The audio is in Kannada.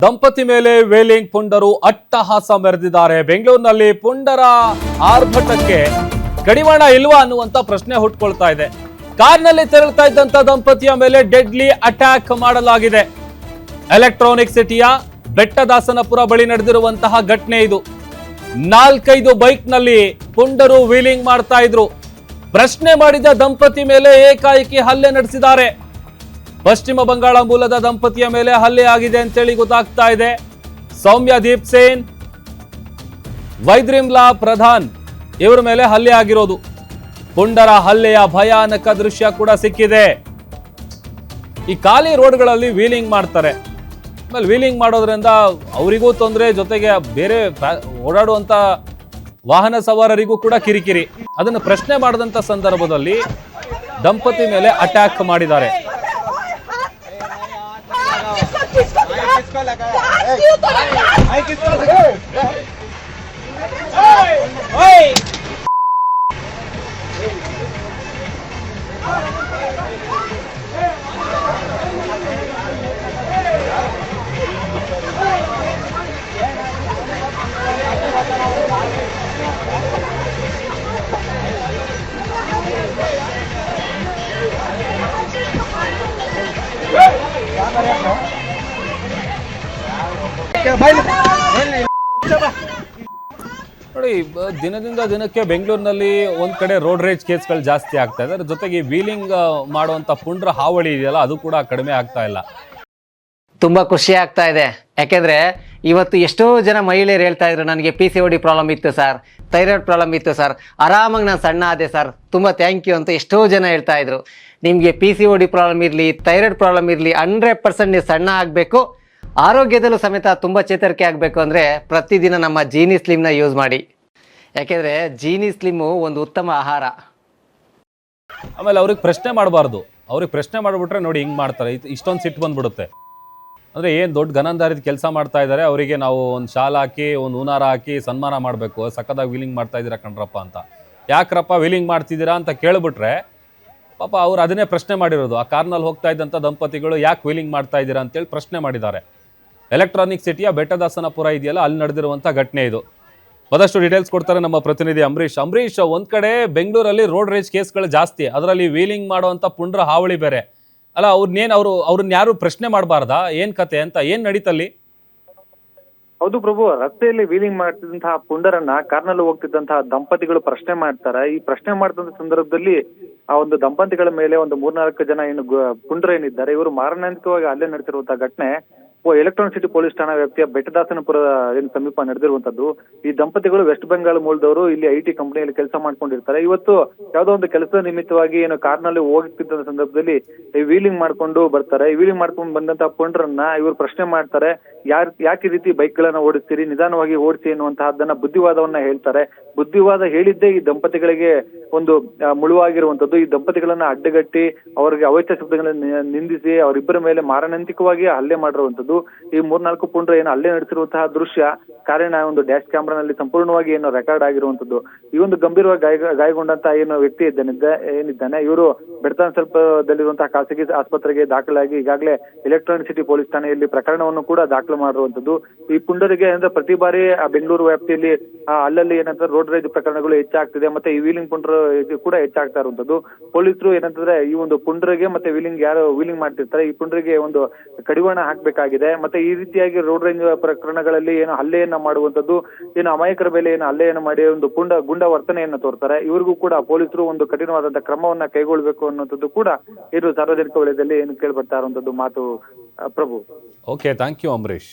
ದಂಪತಿ ಮೇಲೆ ವೇಲಿಂಗ್ ಪುಂಡರು ಅಟ್ಟಹಾಸ ಮೆರೆದಿದ್ದಾರೆ. ಬೆಂಗಳೂರಿನಲ್ಲಿ ಪುಂಡರ ಆರ್ಭಟಕ್ಕೆ ಕಡಿವಾಣ ಇಲ್ವಾ ಅನ್ನುವಂತ ಪ್ರಶ್ನೆ ಹುಟ್ಕೊಳ್ತಾ ಇದೆ. ಕಾರ್ನಲ್ಲಿ ತೆರಳುತ್ತಾ ಇದ್ದಂತ ದಂಪತಿಯ ಮೇಲೆ ಡೆಡ್ಲಿ ಅಟ್ಯಾಕ್ ಮಾಡಲಾಗಿದೆ. ಎಲೆಕ್ಟ್ರಾನಿಕ್ ಸಿಟಿಯ ಬೆಟ್ಟದಾಸನಪುರ ಬಳಿ ನಡೆದಿರುವಂತಹ ಘಟನೆ ಇದು. 4-5 ಬೈಕ್ ನಲ್ಲಿ ಪುಂಡರು ವೀಲಿಂಗ್ ಮಾಡ್ತಾ ಇದ್ರು. ಪ್ರಶ್ನೆ ಮಾಡಿದ ದಂಪತಿ ಮೇಲೆ ಏಕಾಏಕಿ ಹಲ್ಲೆ ನಡೆಸಿದ್ದಾರೆ. ಪಶ್ಚಿಮ ಬಂಗಾಳ ಮೂಲದ ದಂಪತಿಯ ಮೇಲೆ ಹಲ್ಲೆ ಆಗಿದೆ ಅಂತೇಳಿ ಗೊತ್ತಾಗ್ತಾ ಇದೆ. ಸೌಮ್ಯ ದೀಪ್ ಸೇನ್, ವೈದ್ರಿಮ್ಲಾ ಪ್ರಧಾನ್ ಇವರ ಮೇಲೆ ಹಲ್ಲೆ ಆಗಿರೋದು. ಪುಂಡರ ಹಲ್ಲೆಯ ಭಯಾನಕ ದೃಶ್ಯ ಕೂಡ ಸಿಕ್ಕಿದೆ. ಈ ಖಾಲಿ ರೋಡ್ಗಳಲ್ಲಿ ವೀಲಿಂಗ್ ಮಾಡ್ತಾರೆ. ಆಮೇಲೆ ವೀಲಿಂಗ್ ಮಾಡೋದ್ರಿಂದ ಅವರಿಗೂ ತೊಂದರೆ, ಜೊತೆಗೆ ಬೇರೆ ಓಡಾಡುವಂತ ವಾಹನ ಸವಾರರಿಗೂ ಕೂಡ ಕಿರಿಕಿರಿ. ಅದನ್ನು ಪ್ರಶ್ನೆ ಮಾಡಿದಂತ ಸಂದರ್ಭದಲ್ಲಿ ದಂಪತಿ ಮೇಲೆ ಅಟ್ಯಾಕ್ ಮಾಡಿದ್ದಾರೆ. ನೋಡಿ, ದಿನದಿಂದ ದಿನಕ್ಕೆ ಬೆಂಗಳೂರಿನಲ್ಲಿ ಒಂದ್ ಕಡೆ ರೋಡ್ ರೇಜ್ ಕೇಸ್ಗಳು ಜಾಸ್ತಿ ಆಗ್ತಾ ಇದೆ. ಅದ್ರ ಜೊತೆಗೆ ವೀಲಿಂಗ್ ಮಾಡುವಂತ ಪುಂಡ್ರ ಹಾವಳಿ ಇದೆಯಲ್ಲ, ಅದು ಕೂಡ ಕಡಿಮೆ ಆಗ್ತಾ ಇಲ್ಲ. ತುಂಬಾ ಖುಷಿ ಆಗ್ತಾ ಇದೆ. ಯಾಕೆಂದ್ರೆ ಇವತ್ತು ಎಷ್ಟೋ ಜನ ಮಹಿಳೆಯರು ಹೇಳ್ತಾ ಇದ್ರು, ನನಗೆ PCOD ಪ್ರಾಬ್ಲಮ್ ಇತ್ತು ಸರ್, ಥೈರಾಯ್ಡ್ ಪ್ರಾಬ್ಲಮ್ ಇತ್ತು ಸರ್, ಆರಾಮಾಗಿ ನಾನು ಸಣ್ಣ ಆದೆ ಸರ್, ತುಂಬಾ ಥ್ಯಾಂಕ್ ಯು ಅಂತ ಎಷ್ಟೋ ಜನ ಹೇಳ್ತಾ ಇದ್ರು. ನಿಮಗೆ PCOD ಪ್ರಾಬ್ಲಮ್ ಇರಲಿ, ಥೈರಾಯ್ಡ್ ಪ್ರಾಬ್ಲಮ್ ಇರಲಿ, 100% ನೀವು ಸಣ್ಣ ಆಗಬೇಕು, ಆರೋಗ್ಯದಲ್ಲೂ ಸಮೇತ ತುಂಬ ಚೇತರಿಕೆ ಆಗಬೇಕು ಅಂದರೆ ಪ್ರತಿದಿನ ನಮ್ಮ ಜೀನಿ ಸ್ಲಿಮ್ನ ಯೂಸ್ ಮಾಡಿ. ಯಾಕೆಂದರೆ ಜೀನಿ ಸ್ಲಿಮ್ಮು ಒಂದು ಉತ್ತಮ ಆಹಾರ. ಆಮೇಲೆ ಅವ್ರಿಗೆ ಪ್ರಶ್ನೆ ಮಾಡಬಾರ್ದು. ಅವ್ರಿಗೆ ಪ್ರಶ್ನೆ ಮಾಡಿಬಿಟ್ರೆ ನೋಡಿ ಹಿಂಗೆ ಮಾಡ್ತಾರೆ, ಇಷ್ಟೊಂದು ಸಿಟ್ಟು ಬಂದ್ಬಿಡುತ್ತೆ. ಅಂದರೆ ಏನು ದೊಡ್ಡ ಗನಂದಾರಿದ ಕೆಲಸ ಮಾಡ್ತಾ ಇದ್ದಾರೆ, ಅವರಿಗೆ ನಾವು ಒಂದು ಶಾಲ್ ಹಾಕಿ ಒಂದು ಹೂನಾರ ಹಾಕಿ ಸನ್ಮಾನ ಮಾಡಬೇಕು, ಸಕ್ಕದಾಗಿ ವೀಲಿಂಗ್ ಮಾಡ್ತಾ ಇದ್ದೀರಾ ಕಣ್ರಪ್ಪ ಅಂತ. ಯಾಕ್ರಪ್ಪ ವೀಲಿಂಗ್ ಮಾಡ್ತಿದ್ದೀರಾ ಅಂತ ಕೇಳಿಬಿಟ್ರೆ ಪಾಪ ಅವ್ರು ಅದನ್ನೇ ಪ್ರಶ್ನೆ ಮಾಡಿರೋದು. ಆ ಕಾರ್ನಲ್ಲಿ ಹೋಗ್ತಾ ಇದ್ದಂಥ ದಂಪತಿಗಳು ಯಾಕೆ ವೀಲಿಂಗ್ ಮಾಡ್ತಾ ಇದ್ದೀರಾ ಅಂತೇಳಿ ಪ್ರಶ್ನೆ ಮಾಡಿದ್ದಾರೆ. ಎಲೆಕ್ಟ್ರಾನಿಕ್ ಸಿಟಿಯ ಬೆಟ್ಟದಾಸನಪುರ ಇದೆಯಲ್ಲ, ಅಲ್ಲಿ ನಡೆದಿರುವಂಥ ಘಟನೆ ಇದು. ಮತ್ತಷ್ಟು ಡೀಟೇಲ್ಸ್ ಕೊಡ್ತಾರೆ ನಮ್ಮ ಪ್ರತಿನಿಧಿ ಅಂಬರೀಶ್. ಒಂದ್ ಕಡೆ ಬೆಂಗಳೂರಲ್ಲಿ ರೋಡ್ ರೇಜ್ ಕೇಸ್ಗಳು ಜಾಸ್ತಿ, ಅದರಲ್ಲಿ ವೀಲಿಂಗ್ ಮಾಡುವಂಥ ಪುಂಡ್ರ ಹಾವಳಿ ಬೇರೆ ಅಲ್ಲ. ಅವ್ರನ್ನ ಯಾರು ಪ್ರಶ್ನೆ ಮಾಡಬಾರ್ದಾ? ಏನ್ ಕತೆ ಅಂತ, ಏನ್ ನಡೀತಲ್ಲಿ? ಹೌದು ಪ್ರಭು, ರಸ್ತೆಯಲ್ಲಿ ವೀಲಿಂಗ್ ಮಾಡ್ತಿದ್ದಂತಹ ಪುಂಡರನ್ನ ಕಾರ್ನಲ್ಲಿ ಹೋಗ್ತಿದ್ದಂತಹ ದಂಪತಿಗಳು ಪ್ರಶ್ನೆ ಮಾಡ್ತಾರೆ. ಈ ಪ್ರಶ್ನೆ ಮಾಡ್ತಂತ ಸಂದರ್ಭದಲ್ಲಿ ಆ ಒಂದು ದಂಪತಿಗಳ ಮೇಲೆ ಒಂದು 3-4 ಜನ ಏನು ಪುಂಡರು ಏನಿದ್ದಾರೆ, ಇವರು ಮಾರಣಾಂತಿಕವಾಗಿ ಹಲ್ಲೆ ನಡೆಸಿರುವಂತಹ ಘಟನೆ ಎಲೆಕ್ಟ್ರಾನಿಕ್ ಸಿಟಿ ಪೊಲೀಸ್ ಠಾಣಾ ವ್ಯಾಪ್ತಿಯ ಬೆಟ್ಟದಾಸನಪುರ ಏನು ಸಮೀಪ ನಡೆದಿರುವಂತದ್ದು. ಈ ದಂಪತಿಗಳು ವೆಸ್ಟ್ ಬೆಂಗಾಲ್ ಮೂಲದವರು, ಇಲ್ಲಿ IT ಕಂಪನಿಯಲ್ಲಿ ಕೆಲಸ ಮಾಡ್ಕೊಂಡಿರ್ತಾರೆ. ಇವತ್ತು ಯಾವುದೋ ಒಂದು ಕೆಲಸದ ನಿಮಿತ್ತವಾಗಿ ಏನು ಕಾರ್ನಲ್ಲಿ ಹೋಗ್ತಿದ್ದ ಸಂದರ್ಭದಲ್ಲಿ ವೀಲಿಂಗ್ ಮಾಡ್ಕೊಂಡು ಬರ್ತಾರೆ. ಈ ವೀಲಿಂಗ್ ಮಾಡ್ಕೊಂಡು ಬಂದಂತಹ ಪುಂಡರನ್ನ ಇವರು ಪ್ರಶ್ನೆ ಮಾಡ್ತಾರೆ. ಯಾಕೆ ಈ ರೀತಿ ಬೈಕ್ ಗಳನ್ನ ಓಡಿಸ್ತೀರಿ, ನಿಧಾನವಾಗಿ ಓಡಿಸಿ ಎನ್ನುವಂತಹದ್ದನ್ನ ಬುದ್ಧಿವಾದವನ್ನ ಹೇಳ್ತಾರೆ. ಬುದ್ಧಿವಾದ ಹೇಳಿದ್ದೇ ಈ ದಂಪತಿಗಳಿಗೆ ಒಂದು ಮುಳುವಾಗಿರುವಂತದ್ದು. ಈ ದಂಪತಿಗಳನ್ನ ಅಡ್ಡಗಟ್ಟಿ ಅವರಿಗೆ ಅವಾಚ್ಯ ಶಬ್ದಗಳನ್ನ ನಿಂದಿಸಿ ಅವರಿಬ್ಬರ ಮೇಲೆ ಮಾರಣಾಂತಿಕವಾಗಿ ಹಲ್ಲೆ ಮಾಡಿರುವಂತದ್ದು. ಈ 3-4 ಪುಂಡ್ರ ಏನು ಹಲ್ಲೆ ನಡೆಸಿರುವಂತಹ ದೃಶ್ಯ ಕಾರಿನ ಒಂದು ಡ್ಯಾಶ್ ಕ್ಯಾಮ್ರಾನಲ್ಲಿ ಸಂಪೂರ್ಣವಾಗಿ ಏನು ರೆಕಾರ್ಡ್ ಆಗಿರುವಂತದ್ದು. ಈ ಒಂದು ಗಂಭೀರವಾಗಿ ಗಾಯಗೊಂಡಂತ ಏನು ವ್ಯಕ್ತಿ ಏನಿದ್ದಾನೆ, ಇವರು ಬೆಟ್ಟದಾಸನಪುರದಲ್ಲಿರುವಂತಹ ಖಾಸಗಿ ಆಸ್ಪತ್ರೆಗೆ ದಾಖಲಾಗಿ ಈಗಾಗಲೇ ಎಲೆಕ್ಟ್ರಾನಿಕ್ ಸಿಟಿ ಪೊಲೀಸ್ ಠಾಣೆಯಲ್ಲಿ ಪ್ರಕರಣವನ್ನು ಕೂಡ ದಾಖಲು ಮಾಡಿರುವಂತದ್ದು. ಈ ಪುಂಡರಿಗೆ ಏನಂದ್ರೆ ಪ್ರತಿ ಬಾರಿ ಬೆಂಗಳೂರು ವ್ಯಾಪ್ತಿಯಲ್ಲಿ ಅಲ್ಲಲ್ಲಿ ಏನಂದ್ರೆ ರೋಡ್ ರೇಜ್ ಪ್ರಕರಣಗಳು ಹೆಚ್ಚಾಗ್ತಿದೆ, ಮತ್ತೆ ಈ ವೀಲಿಂಗ್ ಪುಂಡ್ರ ಕೂಡ ಹೆಚ್ಚಾಗ್ತಾ ಇರುವಂತದ್ದು. ಪೊಲೀಸರು ಏನಂತಂದ್ರೆ ಈ ಒಂದು ಪುಂಡ್ರಿಗೆ ಮತ್ತೆ ಯಾರು ವೀಲಿಂಗ್ ಮಾಡ್ತಿರ್ತಾರೆ, ಈ ಪುಂಡ್ರಿಗೆ ಒಂದು ಕಡಿವಾಣ ಹಾಕ್ಬೇಕಾಗಿದೆ. ಮತ್ತೆ ಈ ರೀತಿಯಾಗಿ ರೋಡ್ ರೇಂಜ್ ಪ್ರಕರಣಗಳಲ್ಲಿ ಏನು ಹಲ್ಲೆಯನ್ನ ಮಾಡುವಂತದ್ದು, ಏನು ಅಮಾಯಕರ ಮೇಲೆ ಏನು ಹಲ್ಲೆಯನ್ನು ಮಾಡಿ ಒಂದು ಗುಂಡ ವರ್ತನೆಯನ್ನ ತೋರ್ತಾರೆ. ಇವ್ರಿಗೂ ಕೂಡ ಪೊಲೀಸರು ಒಂದು ಕಠಿಣವಾದಂತಹ ಕ್ರಮವನ್ನ ಕೈಗೊಳ್ಳಬೇಕು ಅನ್ನುವಂಥದ್ದು ಕೂಡ ಇದು ಸಾರ್ವಜನಿಕ ವಲಯದಲ್ಲಿ ಏನು ಕೇಳ್ಬರ್ತಾ ಇರುವಂತದ್ದು ಮಾತು ಪ್ರಭು. Okay, thank you Ambareesh.